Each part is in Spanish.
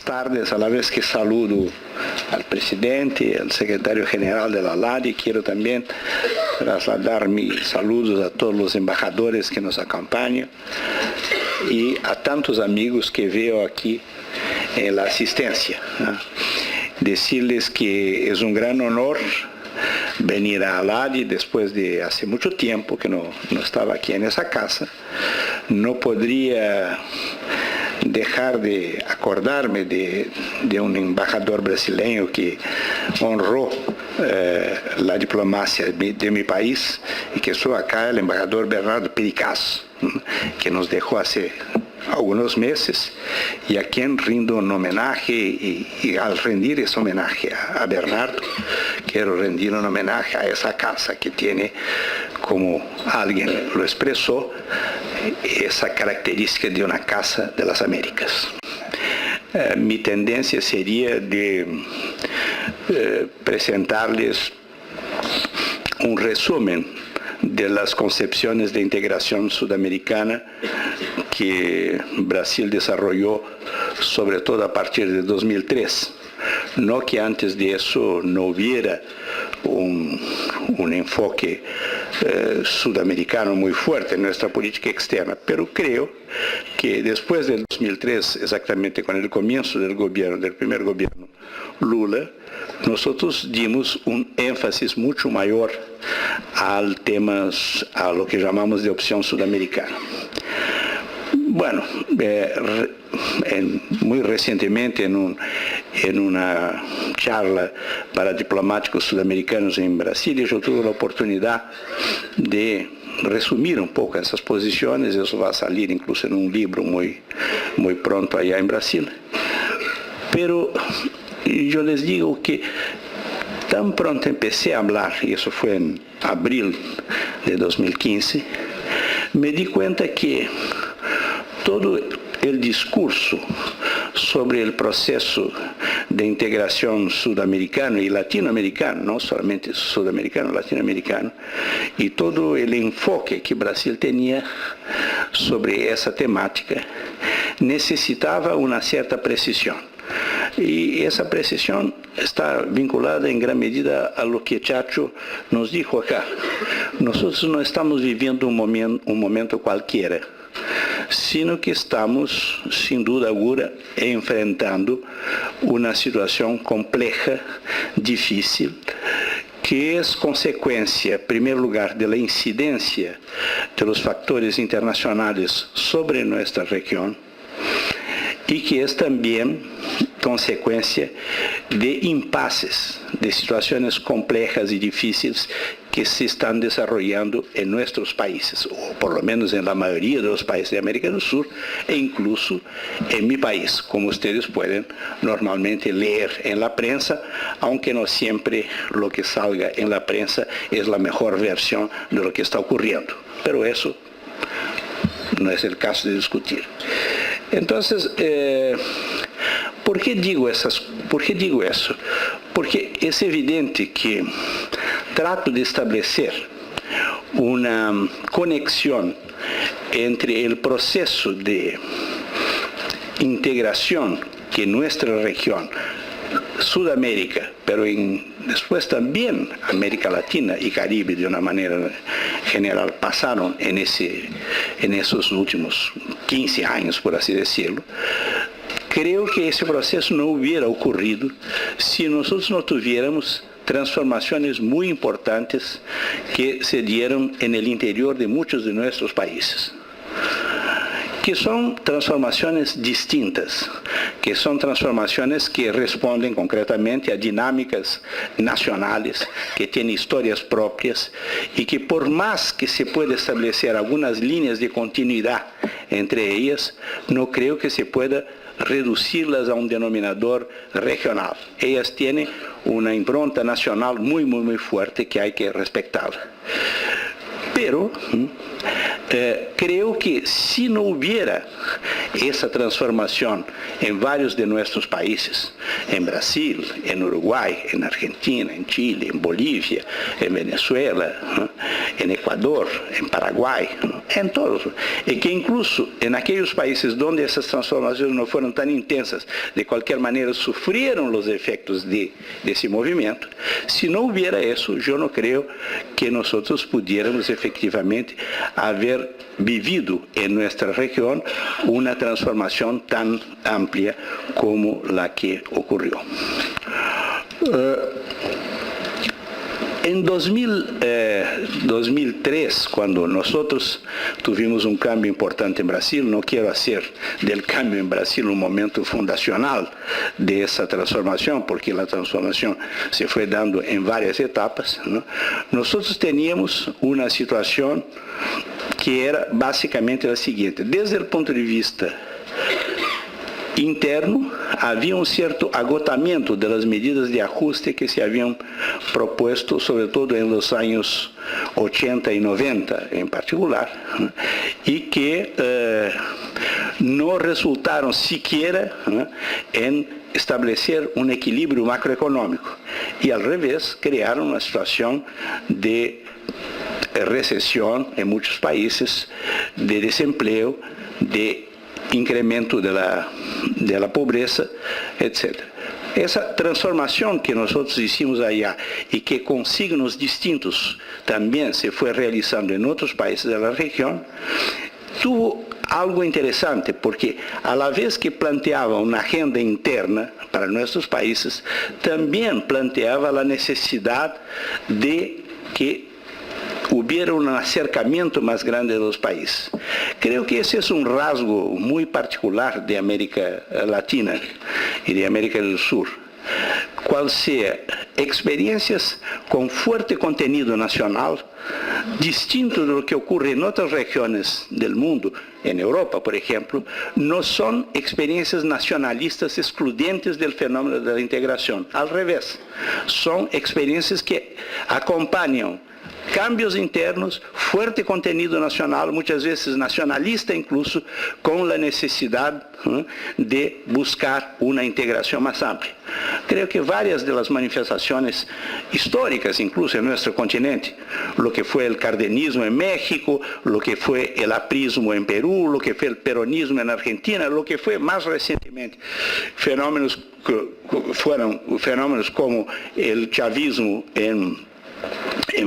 tardes. A la vez que saludo al presidente, al secretario general de la LADI, quiero también trasladar mis saludos a todos los embajadores que nos acompañan y a tantos amigos que veo aquí en la asistencia, ¿no? Decirles que es un gran honor venir a LADI después de hace mucho tiempo que no estaba aquí en esa casa. No podría dejar de acordarme de un embajador brasileño que honró la diplomacia de mi país y que estuvo acá, el embajador Bernardo Pericaz, que nos dejó hace algunos meses, y a quien rindo un homenaje, y al rendir ese homenaje a Bernardo, quiero rendir un homenaje a esa casa que tiene, como alguien lo expresó, esa característica de una casa de las Américas. Mi tendencia sería de presentarles un resumen de las concepciones de integración sudamericana que Brasil desarrolló, sobre todo a partir de 2003. No que antes de eso no hubiera un enfoque sudamericano muy fuerte en nuestra política externa, pero creo que después del 2003, exactamente con el comienzo del primer gobierno Lula, nosotros dimos un énfasis mucho mayor al tema, a lo que llamamos de opción sudamericana. Bueno, muy recientemente en una charla para diplomáticos sudamericanos en Brasilia, yo tuve la oportunidad de resumir un poco esas posiciones. Eso va a salir incluso en un libro muy pronto allá en Brasil. Pero yo les digo que tan pronto empecé a hablar, y eso fue en abril de 2015, me di cuenta que todo el discurso sobre el proceso de integración sudamericano y latinoamericano, no solamente sudamericano, latinoamericano, y todo el enfoque que Brasil tenía sobre esa temática, necesitaba una cierta precisión. Y esa precisión está vinculada en gran medida a lo que Chacho nos dijo acá. Nosotros no estamos viviendo un momento cualquiera, sino que estamos, sin duda alguna, enfrentando una situación compleja, difícil, que es consecuencia, en primer lugar, de la incidencia de los factores internacionales sobre nuestra región, y que es también consecuencia de impases, de situaciones complejas y difíciles que se están desarrollando en nuestros países, o por lo menos en la mayoría de los países de América del Sur, e incluso en mi país, como ustedes pueden normalmente leer en la prensa, aunque no siempre lo que salga en la prensa es la mejor versión de lo que está ocurriendo. Pero eso no es el caso de discutir. Entonces, ¿por qué digo eso? Porque es evidente que trato de establecer una conexión entre el proceso de integración que nuestra región, Sudamérica, pero después también América Latina y Caribe de una manera general pasaron en esos últimos 15 años, por así decirlo. Creo que ese proceso no hubiera ocurrido si nosotros no tuviéramos transformaciones muy importantes que se dieron en el interior de muchos de nuestros países, que son transformaciones distintas, que son transformaciones que responden concretamente a dinámicas nacionales, que tienen historias propias, y que por más que se pueda establecer algunas líneas de continuidad entre ellas, no creo que se pueda reducirlas a un denominador regional. Ellas tienen una impronta nacional muy fuerte que hay que respetar. Pero creo que si no hubiera esa transformación en varios de nuestros países, en Brasil, en Uruguay, en Argentina, en Chile, en Bolivia, en Venezuela, en Ecuador, en Paraguay, ¿no? En todos. Y que incluso en aquellos países donde esas transformaciones no fueron tan intensas, de cualquier manera sufrieron los efectos de ese movimiento. Si no hubiera eso, yo no creo que nosotros pudiéramos efectivamente haber vivido en nuestra región una transformación tan amplia como la que ocurrió. En 2003, cuando nosotros tuvimos un cambio importante en Brasil, no quiero hacer del cambio en Brasil un momento fundacional de esa transformación, porque la transformación se fue dando en varias etapas, ¿no? Nosotros teníamos una situación que era básicamente la siguiente: desde el punto de vista interno, havia um certo agotamento das medidas de ajuste que se haviam proposto, sobretudo em los anos 80 e 90 em particular, e que não resultaram sequer em estabelecer um equilíbrio macroeconômico, e ao revés, criaram uma situação de recessão em muitos países, de desemprego, de incremento de la pobreza, etc. Essa transformação que nós hicimos allá e que com signos distintos também se foi realizando em outros países da região, tuvo algo interessante, porque a la vez que planteava uma agenda interna para nossos países, também planteava a necessidade de que hubiera un acercamiento más grande de los países. Creo que ese es un rasgo muy particular de América Latina y de América del Sur. Cual sea experiencias con fuerte contenido nacional, distinto de lo que ocurre en otras regiones del mundo, en Europa, por ejemplo, no son experiencias nacionalistas excluyentes del fenómeno de la integración. Al revés, son experiencias que acompañan cambios internos, fuerte contenido nacional, muitas vezes nacionalista incluso, com a necessidade de buscar uma integração mais ampla. Creio que várias das manifestações históricas, incluso em nosso continente, lo que foi o cardenismo em México, lo que foi o aprismo em Peru, lo que foi o peronismo em Argentina, lo que foi mais recentemente fenômenos como o chavismo em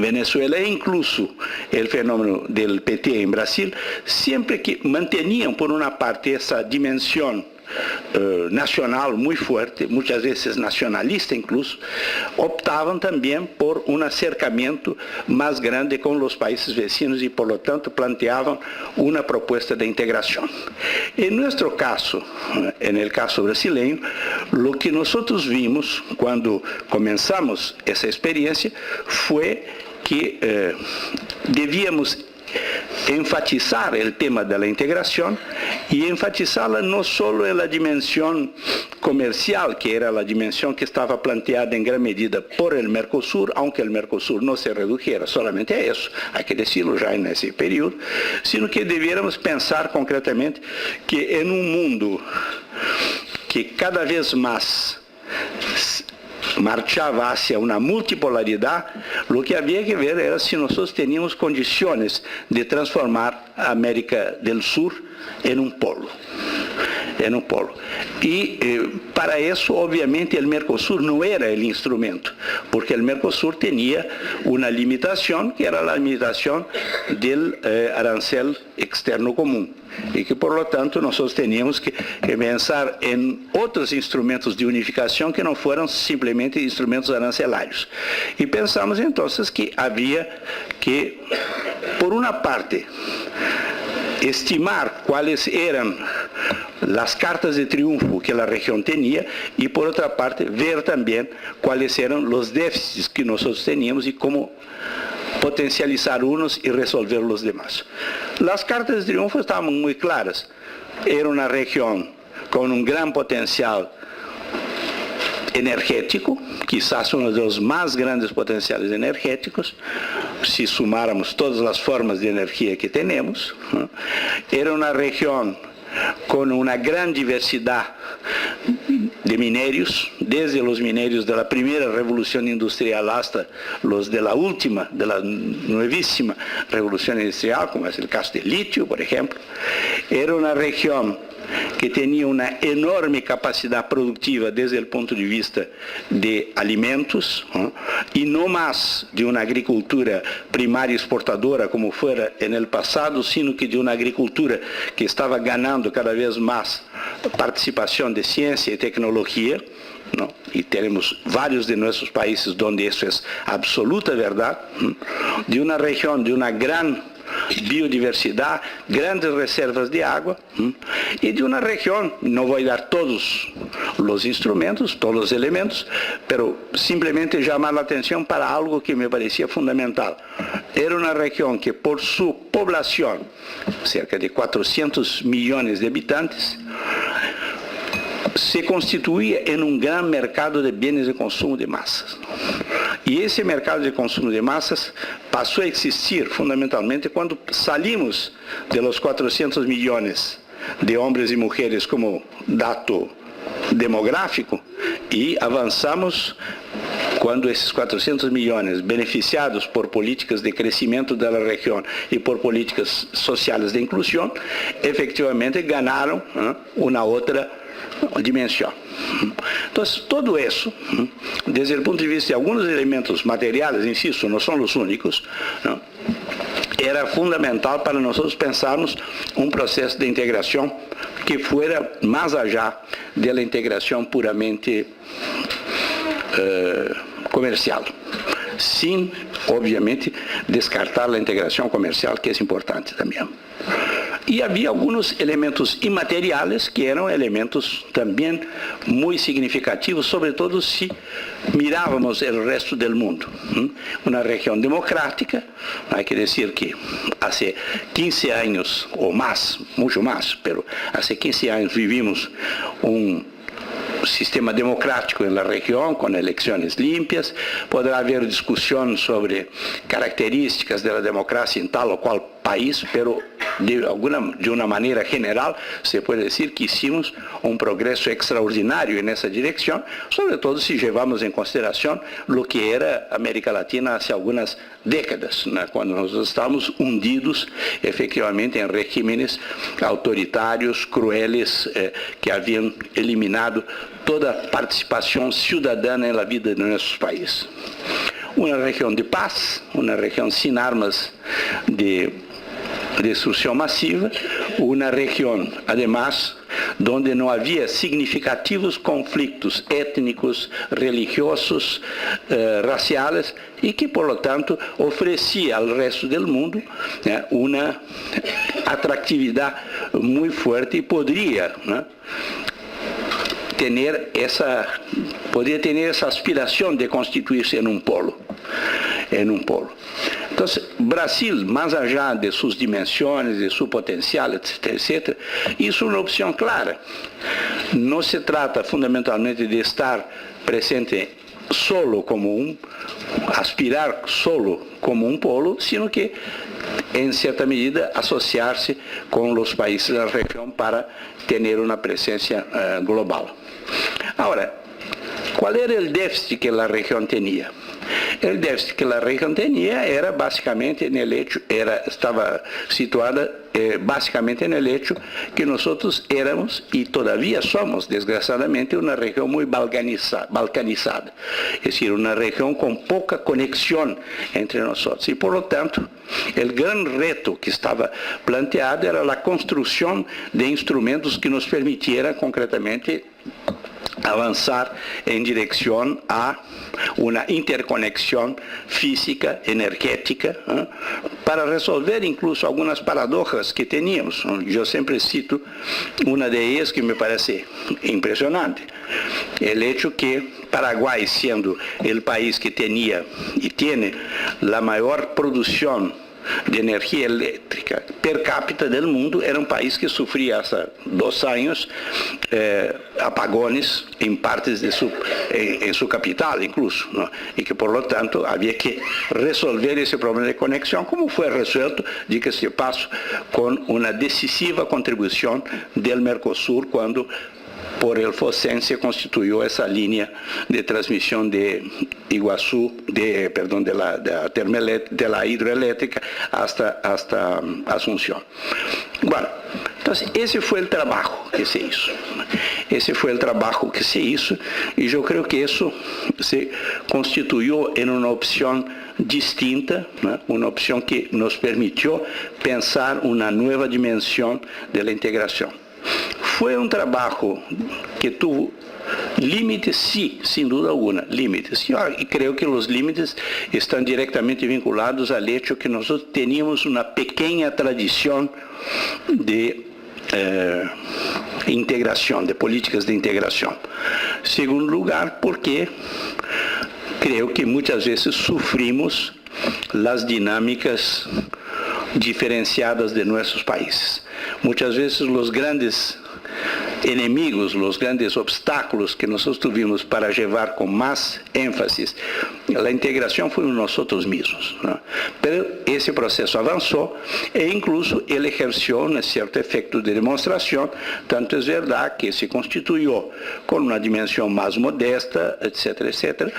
Venezuela e incluso o fenômeno do PT em Brasil, sempre que mantinham por uma parte essa dimensão nacional muito forte, muitas vezes nacionalista incluso, optavam também por um acercamento mais grande com os países vecinos e, por lo tanto, planteavam uma proposta de integração. Em nosso caso, no caso brasileiro, o que nós vimos quando começamos essa experiência foi que devíamos enfatizar o tema da integração e enfatizá-la não só na dimensão comercial, que era a dimensão que estava planteada em grande medida por el Mercosur, aunque o Mercosur não se redujera solamente a isso, há que decirlo já nesse período, sino que devíamos pensar concretamente que em um mundo que cada vez mais marchava hacia uma multipolaridade, o que havia que ver era se nós teníamos condições de transformar a América do Sur em um polo. E para isso, obviamente, o Mercosur não era o instrumento, porque o Mercosur tinha uma limitação, que era a limitação do arancel externo comum, e que, por lo tanto, nós teníamos que pensar em outros instrumentos de unificação que não foram simplesmente instrumentos arancelários. E pensamos, então, que havia que, por uma parte, estimar quais eram as cartas de triunfo que a região tinha e, por outra parte, ver também quais eram os déficits que nós teníamos e como potencializar uns e resolver os demais. As cartas de triunfo estavam muito claras. Era uma região com um grande potencial energético, quizás um dos mais grandes potenciais energéticos, se sumarmos todas as formas de energia que temos. Era uma região com uma grande diversidade de minérios, desde os minérios da primeira revolução industrial hasta os da última, da novíssima revolução industrial, como é o caso de litio, por exemplo. Era uma região que tinha uma enorme capacidade produtiva desde o ponto de vista de alimentos, e não mais de uma agricultura primária exportadora como fora no passado, sino que de uma agricultura que estava ganhando cada vez mais participação de ciência e tecnologia, não? E temos vários de nossos países onde isso é absoluta verdade, de uma região de uma grande biodiversidade, grandes reservas de água, e de uma região, não vou dar todos os instrumentos, todos os elementos, pero simplesmente chamar a atenção para algo que me parecia fundamental. Era uma região que, por sua população, cerca de 400 milhões de habitantes, se constituía em um grande mercado de bens de consumo de massas. E esse mercado de consumo de massas passou a existir fundamentalmente quando saímos de los 400 milhões de homens e mulheres como dado demográfico e avançamos quando esses 400 milhões, beneficiados por políticas de crescimento da região e por políticas sociais de inclusão, efetivamente ganharam uma outra dimensão. Então, todo isso, desde o ponto de vista de alguns elementos materiais, insisto, não são os únicos, não? Era fundamental para nós pensarmos um processo de integração que fuera mais allá da integração puramente comercial, sem, obviamente, descartar a integração comercial, que é importante também. E havia alguns elementos imateriais que eram elementos também muito significativos, sobretudo se mirávamos o resto do mundo. Uma região democrática, há que dizer que há 15 anos ou mais, muito mais, mas há 15 anos vivimos sistema democrático na região, com eleições limpas. Poderá haver discussão sobre características da democracia em tal ou qual país, pero de uma maneira geral, se pode dizer que hicimos um progresso extraordinário nessa direção, sobretudo se levamos em consideração o que era a América Latina há algumas décadas, né, quando nós estávamos hundidos efetivamente em regimes autoritários, crueles, que haviam eliminado toda a participação cidadã na vida de nossos países. Uma região de paz, uma região sem armas de destruição massiva, uma região, además, onde não havia significativos conflitos étnicos, religiosos, raciais, e que, por lo tanto, oferecia ao resto do mundo uma atratividade muito forte e poderia ter essa aspiração de constituir-se em um polo. Então, Brasil, mais allá de suas dimensões, de seu potencial, etc., isso é uma opção clara. Não se trata fundamentalmente de estar presente solo como aspirar solo como um polo, sino que, em certa medida, associar-se com os países da região para ter uma presença global. Agora, qual era o déficit que a região tinha? O déficit que a região tinha era basicamente estava situada basicamente no hecho que nós éramos e todavía somos, desgraçadamente, uma região muito balcanizada, é decir, uma região com pouca conexão entre nós. E, por lo tanto, o grande reto que estava planteado era a construção de instrumentos que nos permitieran concretamente avançar em direção a uma interconexão física, energética, para resolver incluso algumas paradoxas que tínhamos. Eu sempre cito uma delas que me parece impressionante. O hecho que Paraguai, sendo o país que tinha e tem a maior produção de energia elétrica per capita do mundo, era um país que sofria há 2 anos apagones em partes de em sua capital, incluso, não? E que, por lo tanto, havia que resolver esse problema de conexão, como foi resolto, diga-se de passo, com uma decisiva contribuição do Mercosul, quando por el Fosén se constituyó esa línea de transmisión de Iguazú, de la hidroeléctrica hasta Asunción. Bueno, entonces ese fue el trabajo que se hizo. Ese fue el trabajo que se hizo y yo creo que eso se constituyó en una opción distinta, ¿no? Una opción que nos permitió pensar una nueva dimensión de la integración. Fue un trabajo que tuvo límites, sí, sin duda alguna, límites. Y creo que los límites están directamente vinculados al hecho que nosotros teníamos una pequeña tradición de integración, de políticas de integración. Segundo lugar, porque creo que muchas veces sufrimos las dinámicas diferenciadas de nuestros países. Muchas veces los grandes enemigos, los grandes obstáculos que nosotros tuvimos para llevar con más énfasis la integración fueron nosotros mismos, ¿no? Pero ese proceso avanzó e incluso él ejerció un cierto efecto de demostración, tanto es verdad que se constituyó con una dimensión más modesta, etcétera, etcétera,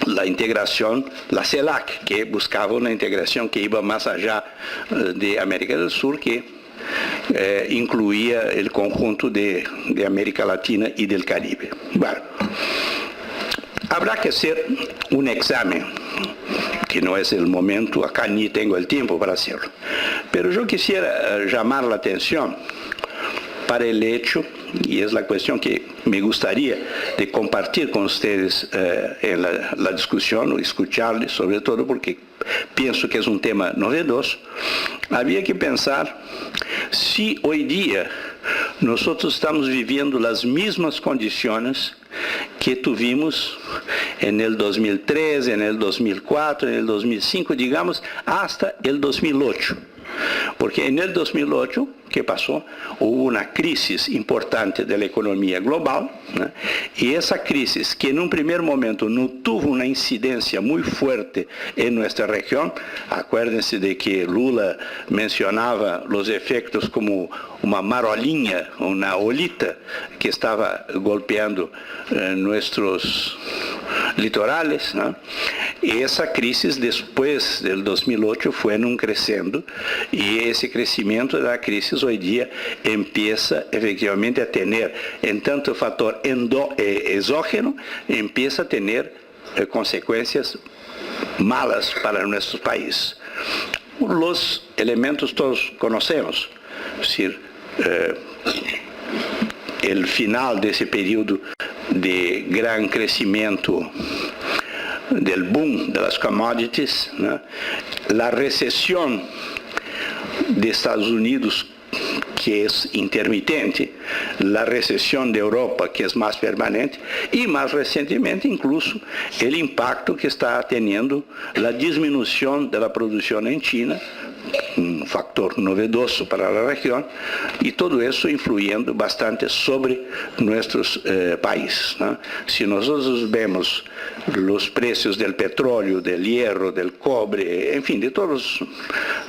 la integración, la CELAC, que buscaba una integración que iba más allá de América del Sur, que incluía el conjunto de América Latina y del Caribe. Bueno, habrá que hacer un examen, que no es el momento, acá ni tengo el tiempo para hacerlo, pero yo quisiera llamar la atención para el hecho, y es la cuestión que me gustaría de compartir con ustedes en la discusión, o escucharles, sobre todo porque pienso que es un tema novedoso. Había que pensar si hoy día nosotros estamos viviendo las mismas condiciones que tuvimos en el 2003, en el 2004, en el 2005, digamos, hasta el 2008. Porque en el 2008, ¿qué pasó? Hubo una crisis importante de la economía global, ¿no? Y esa crisis, que en un primer momento no tuvo una incidencia muy fuerte en nuestra región, acuérdense de que Lula mencionaba los efectos como una marolinha, una olita que estaba golpeando nuestros litorales, ¿no? Y esa crisis después del 2008 fue creciendo y ese crecimiento de la crisis hoy día empieza efectivamente a tener, en tanto factor exógeno, empieza a tener consecuencias malas para nuestros países. Los elementos todos conocemos, es decir, el final de ese periodo de gran crecimiento del boom de las commodities, ¿no? La recesión de Estados Unidos, que es intermitente, la recesión de Europa, que es más permanente, y más recientemente incluso el impacto que está teniendo la disminución de la producción en China, un factor novedoso para la región, y todo eso influyendo bastante sobre nuestros países, ¿no? Si nosotros vemos los precios del petróleo, del hierro, del cobre, en fin, de todos,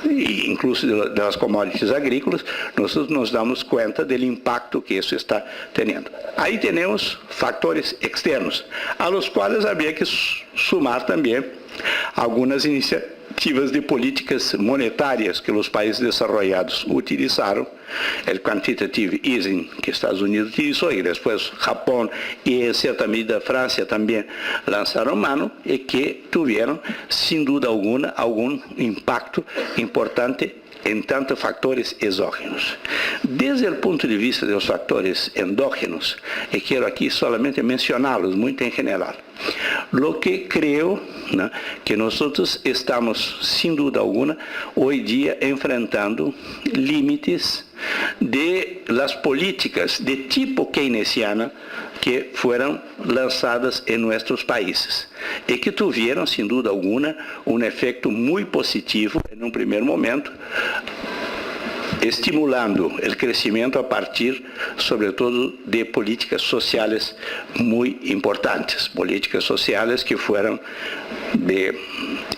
incluso de las commodities agrícolas, nosotros nos damos cuenta del impacto que eso está teniendo. Ahí tenemos factores externos, a los cuales habría que sumar también algunas iniciativas de políticas monetarias que los países desarrollados utilizaron, el quantitative easing que Estados Unidos utilizó y después Japón y en cierta medida Francia también lanzaron mano y que tuvieron sin duda alguna algún impacto importante en tantos factores exógenos. Desde el punto de vista de los factores endógenos, y quiero aquí solamente mencionarlos muy en general, lo que creo, ¿no?, que nosotros estamos sin duda alguna hoy día enfrentando límites de las políticas de tipo keynesiana que fueron lanzadas en nuestros países y que tuvieron sin duda alguna un efecto muy positivo en un primer momento, estimulando el crecimiento a partir, sobre todo, de políticas sociales muy importantes, políticas sociales que fueron de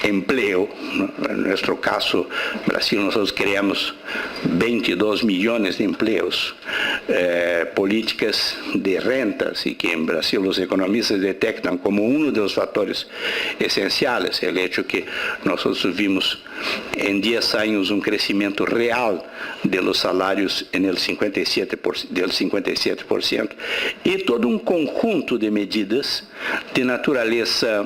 empleo, ¿no? En nuestro caso, Brasil, nosotros creamos 22 millones de empleos, políticas de rentas, y que en Brasil los economistas detectan como uno de los factores esenciales el hecho que nosotros vimos en 10 años un crecimiento real de los salarios en el 57%, y todo un conjunto de medidas de naturaleza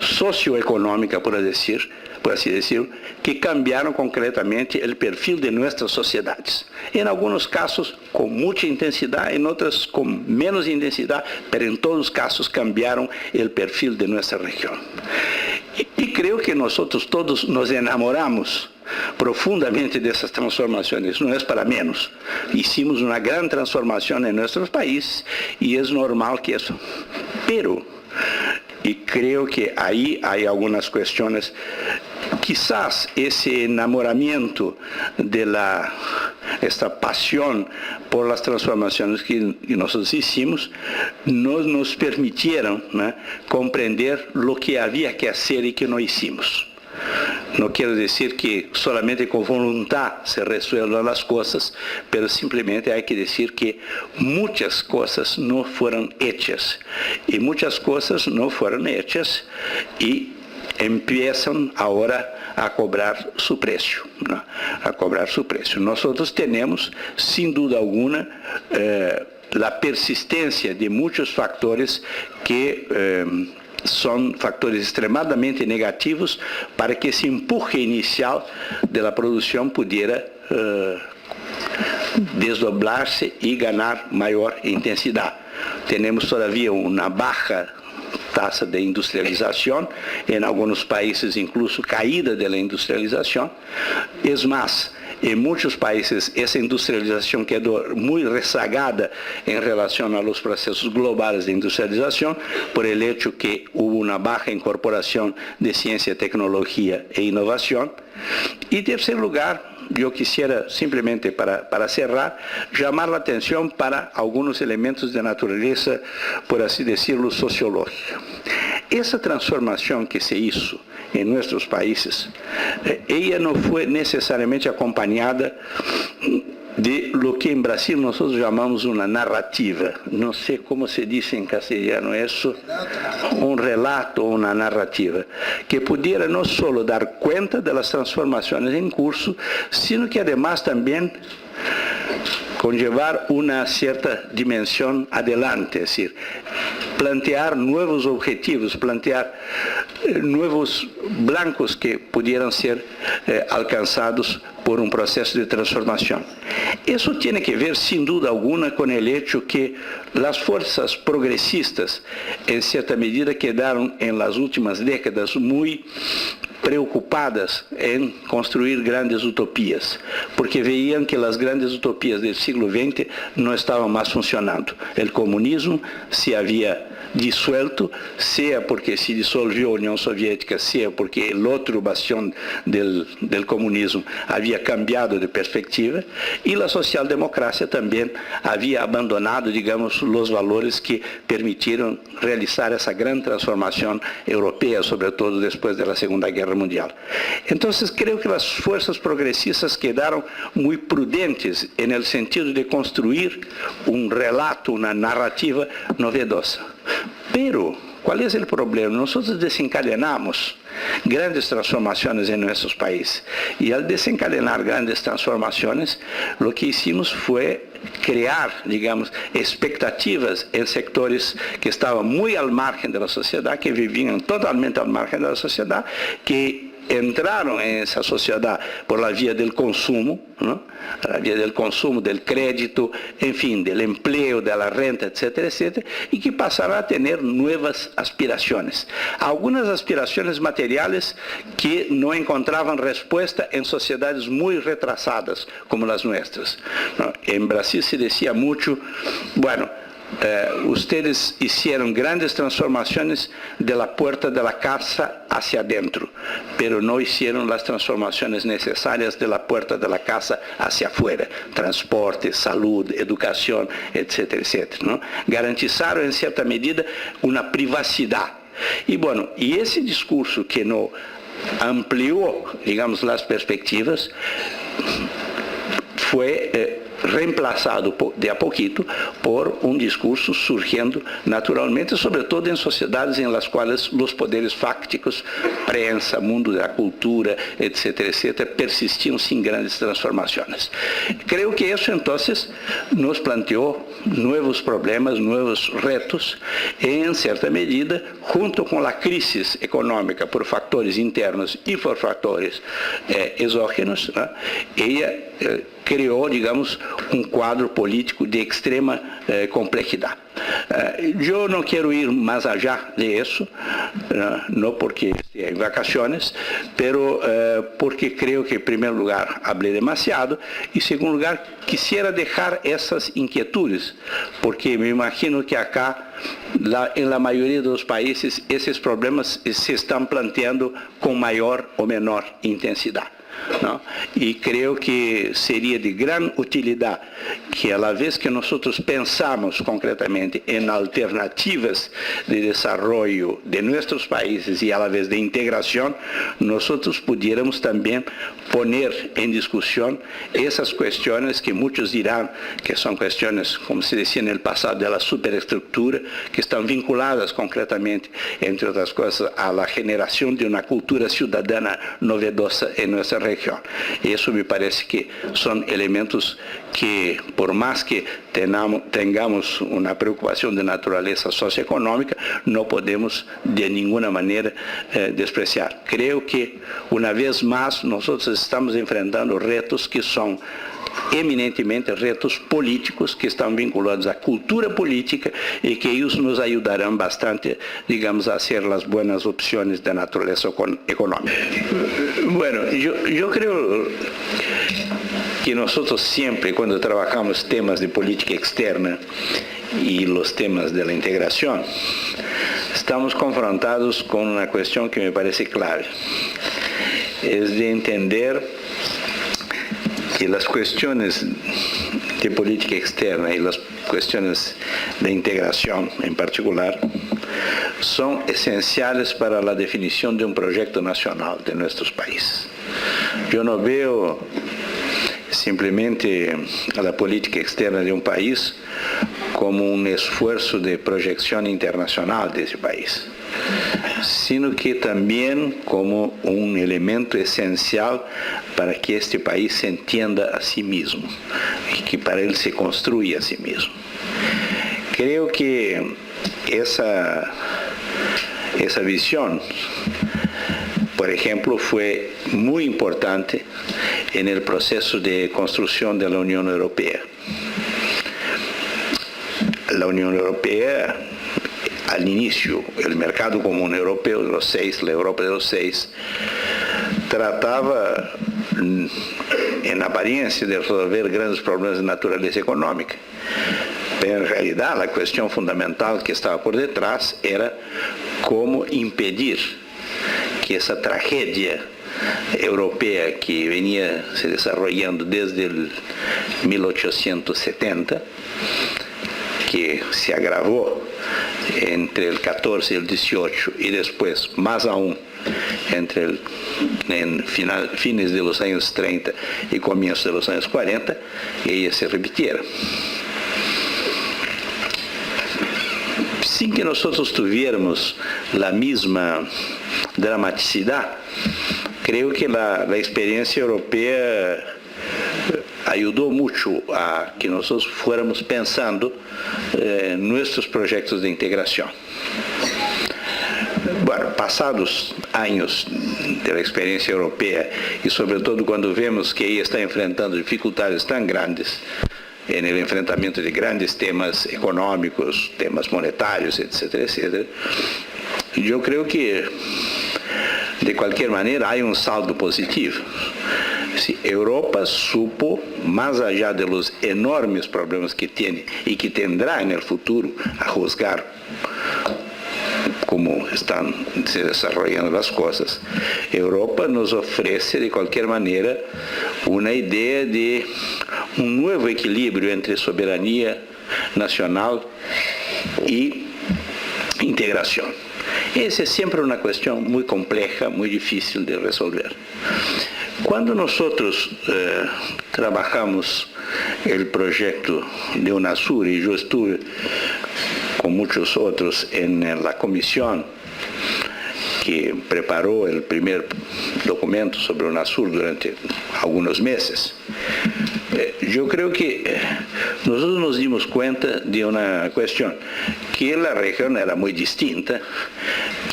socioeconómica, por así decirlo, que cambiaron concretamente el perfil de nuestras sociedades. En algunos casos con mucha intensidad, en otros con menos intensidad, pero en todos los casos cambiaron el perfil de nuestra región. Y creo que nosotros todos nos enamoramos profundamente de esas transformaciones, no es para menos. Hicimos una gran transformación en nuestros países y es normal que eso. Pero, y creo que ahí hay algunas cuestiones, quizás ese enamoramiento de esta pasión por las transformaciones que nosotros hicimos, no nos permitieron, ¿no?, comprender lo que había que hacer y que no hicimos. No quiero decir que solamente con voluntad se resuelvan las cosas, pero simplemente hay que decir que muchas cosas no fueron hechas. Y muchas cosas no fueron hechas y empiezan ahora a cobrar su precio, ¿no?, a cobrar su precio. Nosotros tenemos, sin duda alguna, la persistencia de muchos factores que son factores extremadamente negativos para que ese empuje inicial de la producción pudiera desdoblarse y ganar mayor intensidad. Tenemos todavía una baja tasa de industrialización, en algunos países incluso caída de la industrialización. Es más, en muchos países esa industrialización quedó muy rezagada en relación a los procesos globales de industrialización por el hecho que hubo una baja incorporación de ciencia, tecnología e innovación. Y en tercer lugar, yo quisiera simplemente para cerrar, llamar la atención para algunos elementos de naturaleza, por así decirlo, sociológica. Esa transformación que se hizo en nuestros países, ella no fue necesariamente acompañada de lo que en Brasil nosotros llamamos una narrativa. No sé cómo se dice en castellano eso, un relato o una narrativa, que pudiera no solo dar cuenta de las transformaciones en curso, sino que además también conllevar una cierta dimensión adelante, es decir, plantear nuevos objetivos, plantear nuevos blancos que pudieran ser alcanzados por un proceso de transformación. Eso tiene que ver, sin duda alguna, con el hecho que las fuerzas progresistas, en cierta medida, quedaron en las últimas décadas muy preocupadas en construir grandes utopías, porque veían que las grandes utopías del siglo XX no estaban más funcionando. El comunismo se había disuelto, sea porque se disolvió la Unión Soviética, sea porque el otro bastión del comunismo había cambiado de perspectiva, y la socialdemocracia también había abandonado, digamos, los valores que permitieron realizar esa gran transformación europea, sobre todo después de la Segunda Guerra Mundial. Entonces creo que las fuerzas progresistas quedaron muy prudentes en el sentido de construir un relato, una narrativa novedosa. Pero, ¿cuál es el problema? Nosotros desencadenamos grandes transformaciones en nuestros países. Y al desencadenar grandes transformaciones, lo que hicimos fue crear, digamos, expectativas en sectores que estaban muy al margen de la sociedad, que vivían totalmente al margen de la sociedad, que entraron en esa sociedad por la vía del consumo, ¿no?, la vía del consumo, del crédito, en fin, del empleo, de la renta, etcétera, etcétera, y que pasaron a tener nuevas aspiraciones. Algunas aspiraciones materiales que no encontraban respuesta en sociedades muy retrasadas como las nuestras, ¿no? En Brasil se decía mucho, bueno, ustedes hicieron grandes transformaciones de la puerta de la casa hacia adentro, pero no hicieron las transformaciones necesarias de la puerta de la casa hacia afuera, transporte, salud, educación, etcétera, etcétera, ¿no? Garantizaron en cierta medida una privacidad. Y bueno, y ese discurso que no amplió, digamos, las perspectivas, fue reemplazado de a poquito por un discurso surgiendo naturalmente, sobre todo en sociedades en las cuales los poderes fácticos, prensa, mundo de la cultura, etcétera, etcétera, persistían sin grandes transformaciones. Creo que eso entonces nos planteó nuevos problemas, nuevos retos, en cierta medida, junto con la crisis económica por factores internos y por factores exógenos, ¿no? Ella creó, digamos, un cuadro político de extrema complejidad. Yo no quiero ir más allá de eso, no porque esté en vacaciones, pero porque creo que en primer lugar hablé demasiado y en segundo lugar quisiera dejar esas inquietudes, porque me imagino que acá en la mayoría de los países esos problemas se están planteando con mayor o menor intensidad, ¿no? Y creo que sería de gran utilidad que a la vez que nosotros pensamos concretamente en alternativas de desarrollo de nuestros países y a la vez de integración, nosotros pudiéramos también poner en discusión esas cuestiones que muchos dirán que son cuestiones, como se decía en el pasado, de la superestructura, que están vinculadas concretamente, entre otras cosas, a la generación de una cultura ciudadana novedosa en nuestra región. Eso me parece que son elementos que, por más que tengamos una preocupación de naturaleza socioeconómica, no podemos de ninguna manera despreciar. Creo que, una vez más, nosotros estamos enfrentando retos que son eminentemente retos políticos que estão vinculados à cultura política e que isso nos ajudarão bastante, digamos, a hacer as boas opções de natureza econômica. Bueno, eu creo que nós sempre, quando trabalhamos temas de política externa e os temas da integração, estamos confrontados com uma questão que me parece clave, é de entender que las cuestiones de política externa y las cuestiones de integración en particular son esenciales para la definición de un proyecto nacional de nuestros países. Yo no veo simplemente a la política externa de un país como un esfuerzo de proyección internacional de ese país, sino que también como un elemento esencial para que este país se entienda a sí mismo y que para él se construya a sí mismo. Creo que esa visión, por ejemplo, fue muy importante en el proceso de construcción de la Unión Europea. La Unión Europea, al inicio, el mercado común europeo de los seis, la Europa de los seis, trataba en apariencia de resolver grandes problemas de naturaleza económica. Pero en realidad la cuestión fundamental que estaba por detrás era cómo impedir que esa tragedia europea que venía se desarrollando desde el 1870, que se agravó entre el 14 y el 18 y después más aún en fines de los años 30 y comienzos de los años 40, ella se repitiera. Sin que nosotros tuviéramos la misma dramaticidad, creo que la experiencia europea ayudó mucho a que nosotros fuéramos pensando nuestros proyectos de integración. Bueno, pasados años de la experiencia europea y sobre todo cuando vemos que ella está enfrentando dificultades tan grandes en el enfrentamiento de grandes temas económicos, temas monetarios, etcétera, etcétera, yo creo que de cualquier manera hay un saldo positivo. Si Europa supo, más allá de los enormes problemas que tiene y que tendrá en el futuro, a juzgar cómo están se desarrollando las cosas, Europa nos ofrece de cualquier manera una idea de un nuevo equilibrio entre soberanía nacional y integración. Esa es siempre una cuestión muy compleja, muy difícil de resolver. Cuando nosotros trabajamos el proyecto de UNASUR, y yo estuve con muchos otros en la comisión que preparó el primer documento sobre UNASUR durante algunos meses, yo creo que nosotros nos dimos cuenta de una cuestión, que la región era muy distinta,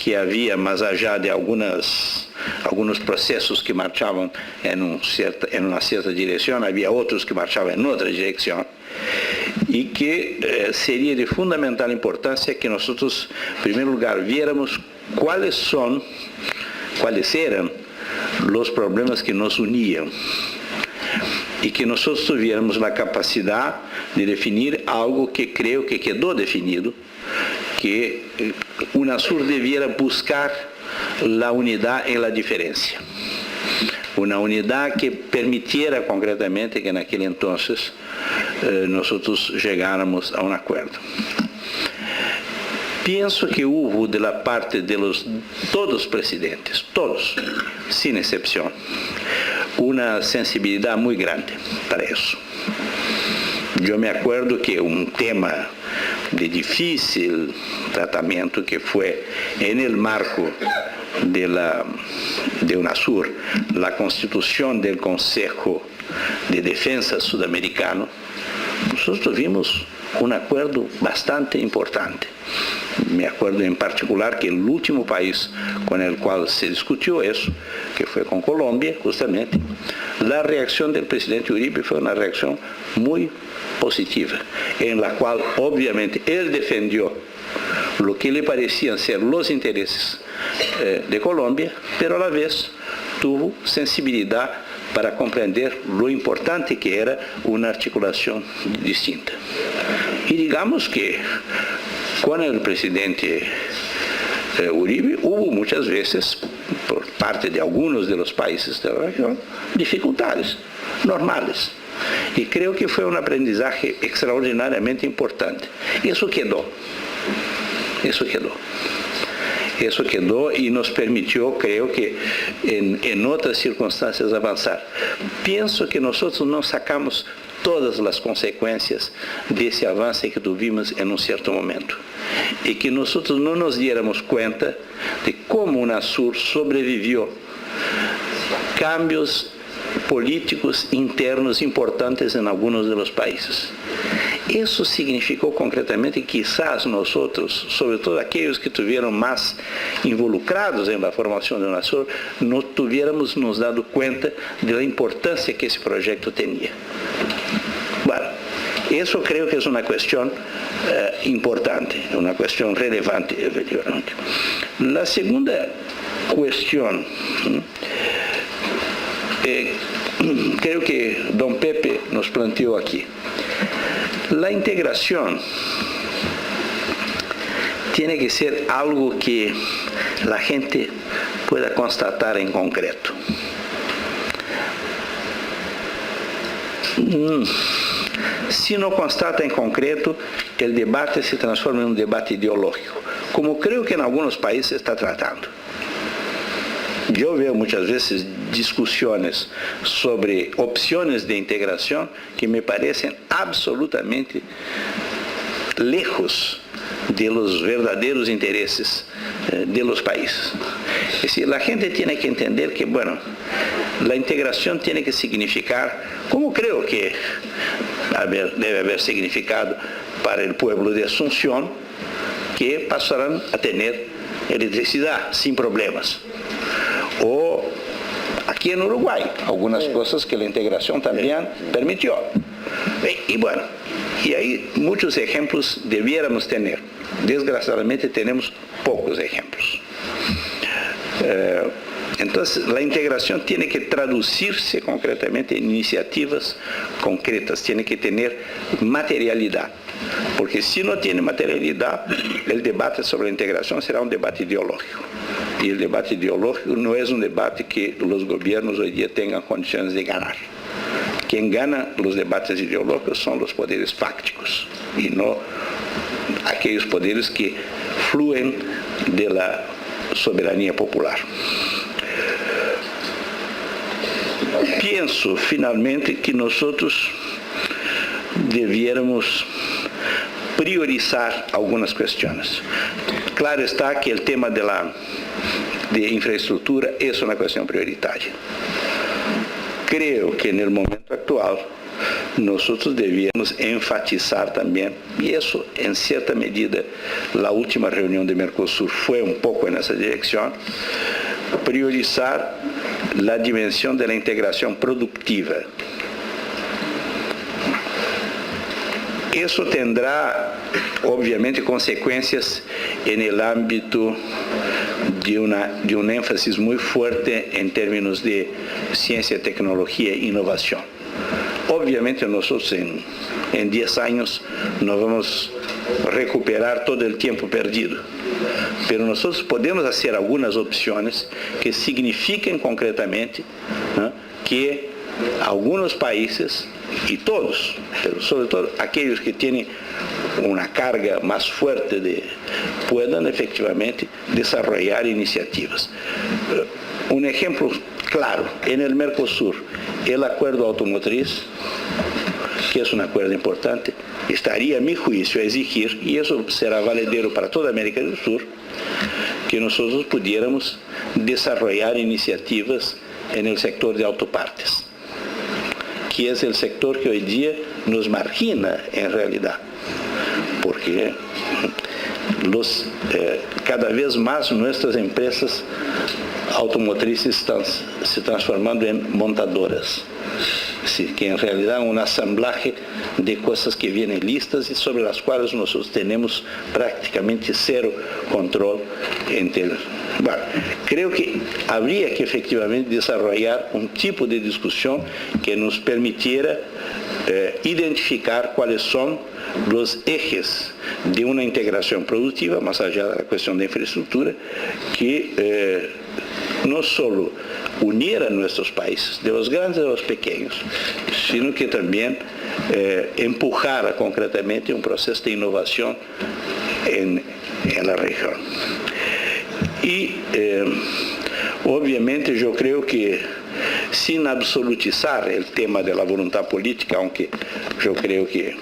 que había más allá de algunos procesos que marchaban en una cierta dirección, había otros que marchaban en otra dirección, y que sería de fundamental importancia que nosotros, en primer lugar, viéramos cuáles eran los problemas que nos unían, y que nosotros tuviéramos la capacidad de definir algo que creo que quedó definido, que UNASUR debiera buscar la unidad en la diferencia. Una unidad que permitiera concretamente que en aquel entonces nosotros llegáramos a un acuerdo. Pienso que hubo de la parte de todos los presidentes, todos, sin excepción, una sensibilidad muy grande para eso. Yo me acuerdo que un tema de difícil tratamiento que fue en el marco de UNASUR, la constitución del Consejo de Defensa Sudamericano, nosotros tuvimos un acuerdo bastante importante. Me acuerdo en particular que el último país con el cual se discutió eso, que fue con Colombia, justamente, la reacción del presidente Uribe fue una reacción muy positiva, en la cual obviamente él defendió lo que le parecían ser los intereses de Colombia, pero a la vez tuvo sensibilidad para comprender lo importante que era una articulación distinta. Y digamos que con el presidente Uribe hubo muchas veces, por parte de algunos de los países de la región, dificultades normales. Y creo que fue un aprendizaje extraordinariamente importante. Eso quedó y nos permitió, creo que, en otras circunstancias avanzar. Pienso que nosotros no sacamos todas las consecuencias de ese avance que tuvimos en un cierto momento. Y que nosotros no nos diéramos cuenta de cómo UNASUR sobrevivió cambios políticos internos importantes en algunos de los países. Eso significó concretamente que quizás nosotros, sobre todo aquellos que estuvieron más involucrados en la formación de UNASUR, no tuviéramos nos dado cuenta de la importancia que ese proyecto tenía. Bueno, eso creo que es una cuestión importante, una cuestión relevante, efectivamente. La segunda cuestión, creo que don Pepe nos planteó aquí. La integración tiene que ser algo que la gente pueda constatar en concreto. Si no constata en concreto, el debate se transforma en un debate ideológico, como creo que en algunos países se está tratando. Yo veo muchas veces discusiones sobre opciones de integración que me parecen absolutamente lejos de los verdaderos intereses de los países. Es decir, la gente tiene que entender que, bueno, la integración tiene que significar, como creo que debe haber significado para el pueblo de Asunción, que pasarán a tener electricidad sin problemas. O aquí en Uruguay, algunas cosas que la integración también permitió. Y bueno, y hay muchos ejemplos debiéramos tener. Desgraciadamente tenemos pocos ejemplos. Entonces, la integración tiene que traducirse concretamente en iniciativas concretas, tiene que tener materialidad. Porque si no tiene materialidad, el debate sobre la integración será un debate ideológico. Y el debate ideológico no es un debate que los gobiernos hoy día tengan condiciones de ganar. Quien gana los debates ideológicos son los poderes fácticos y no aquellos poderes que fluyen de la soberanía popular. pienso finalmente que nosotros debiéramos priorizar algunas cuestiones. Claro está que el tema de infraestructura es una cuestión prioritaria. Creo que en el momento actual nosotros debíamos enfatizar también, y eso en cierta medida la última reunión de Mercosur fue un poco en esa dirección, priorizar la dimensión de la integración productiva. Eso tendrá, obviamente, consecuencias en el ámbito de un énfasis muy fuerte en términos de ciencia, tecnología e innovación. Obviamente nosotros en 10 años no vamos a recuperar todo el tiempo perdido, pero nosotros podemos hacer algunas opciones que signifiquen concretamente, ¿no?, que algunos países, y todos, pero sobre todo aquellos que tienen una carga más fuerte, puedan efectivamente desarrollar iniciativas. Un ejemplo claro, en el Mercosur, el acuerdo automotriz, que es un acuerdo importante, estaría a mi juicio a exigir, y eso será valedero para toda América del Sur, que nosotros pudiéramos desarrollar iniciativas en el sector de autopartes, que es el sector que hoy día nos margina en realidad, porque cada vez más nuestras empresas automotrices están se transformando en montadoras, que en realidad un asamblaje de cosas que vienen listas y sobre las cuales nosotros tenemos prácticamente cero control. Bueno, creo que habría que efectivamente desarrollar un tipo de discusión que nos permitiera identificar cuáles son los ejes de una integración productiva, más allá de la cuestión de infraestructura, que no solo uniera a nuestros países, de los grandes a los pequeños, sino que también empujara concretamente un proceso de innovación en la región. Y obviamente yo creo que sin absolutizar el tema de la voluntad política, aunque yo creo que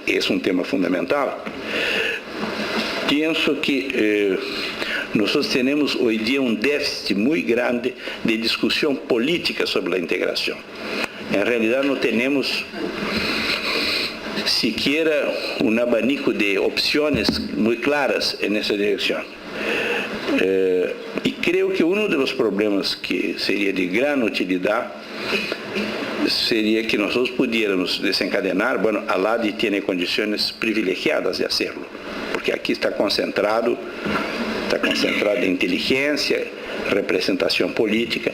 es un tema fundamental, pienso que nosotros tenemos hoy día un déficit muy grande de discusión política sobre la integración. En realidad no tenemos siquiera un abanico de opciones muy claras en esa dirección. Y creo que uno de los problemas que sería de gran utilidad sería que nosotros pudiéramos desencadenar, bueno, ALADI tiene condiciones privilegiadas de hacerlo, porque aquí está concentrada inteligencia, representación política,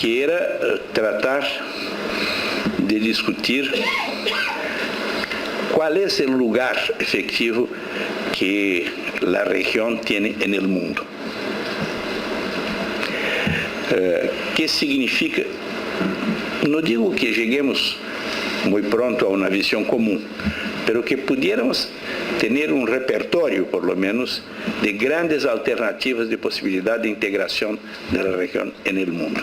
que era tratar de discutir cuál es el lugar efectivo que la región tiene en el mundo. ¿Qué significa? No digo que lleguemos muy pronto a una visión común, pero que pudiéramos tener un repertorio, por lo menos, de grandes alternativas de posibilidad de integración de la región en el mundo,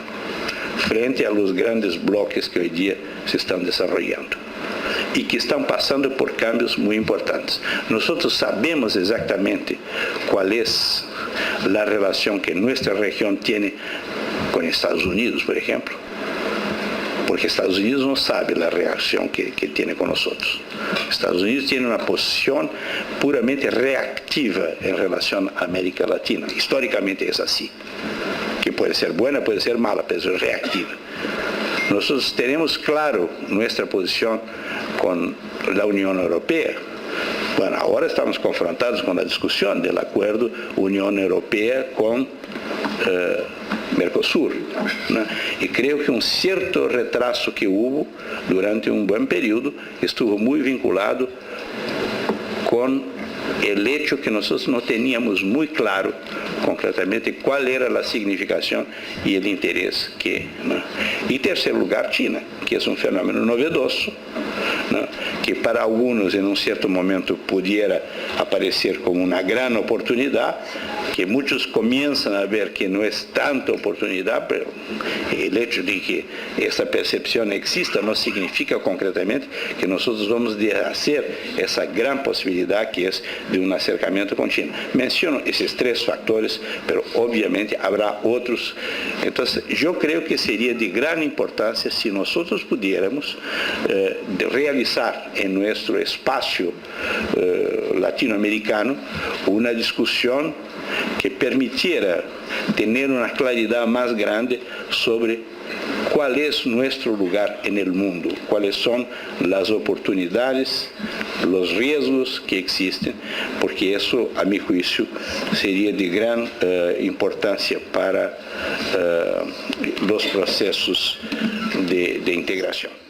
frente a los grandes bloques que hoy día se están desarrollando y que están pasando por cambios muy importantes. Nosotros sabemos exactamente cuál es la relación que nuestra región tiene con Estados Unidos, por ejemplo, porque Estados Unidos no sabe la reacción que tiene con nosotros. Estados Unidos tiene una posición puramente reactiva en relación a América Latina. Históricamente es así, que puede ser buena, puede ser mala, pero es reactiva. Nosotros tenemos claro nuestra posición con la Unión Europea. Bueno, ahora estamos confrontados con la discusión del acuerdo Unión Europea con Mercosur, ¿no? Y creo que un cierto retraso que hubo durante un buen periodo estuvo muy vinculado con el hecho que nosotros no teníamos muy claro concretamente cuál era la significación y el interés que, ¿no? Y tercer lugar, China, que es un fenómeno novedoso, ¿no?, que para algunos en un cierto momento pudiera aparecer como una gran oportunidad, que muchos comienzan a ver que no es tanta oportunidad, pero el hecho de que esa percepción exista no significa concretamente que nosotros vamos a hacer esa gran posibilidad que es de un acercamiento con China. Menciono esos tres factores, pero obviamente habrá otros. Entonces, yo creo que sería de gran importancia si nosotros pudiéramos realizar en nuestro espacio latinoamericano una discusión que permitiera tener una claridad más grande sobre cuál es nuestro lugar en el mundo, cuáles son las oportunidades, los riesgos que existen, porque eso, a mi juicio, sería de gran importancia para los procesos de integración.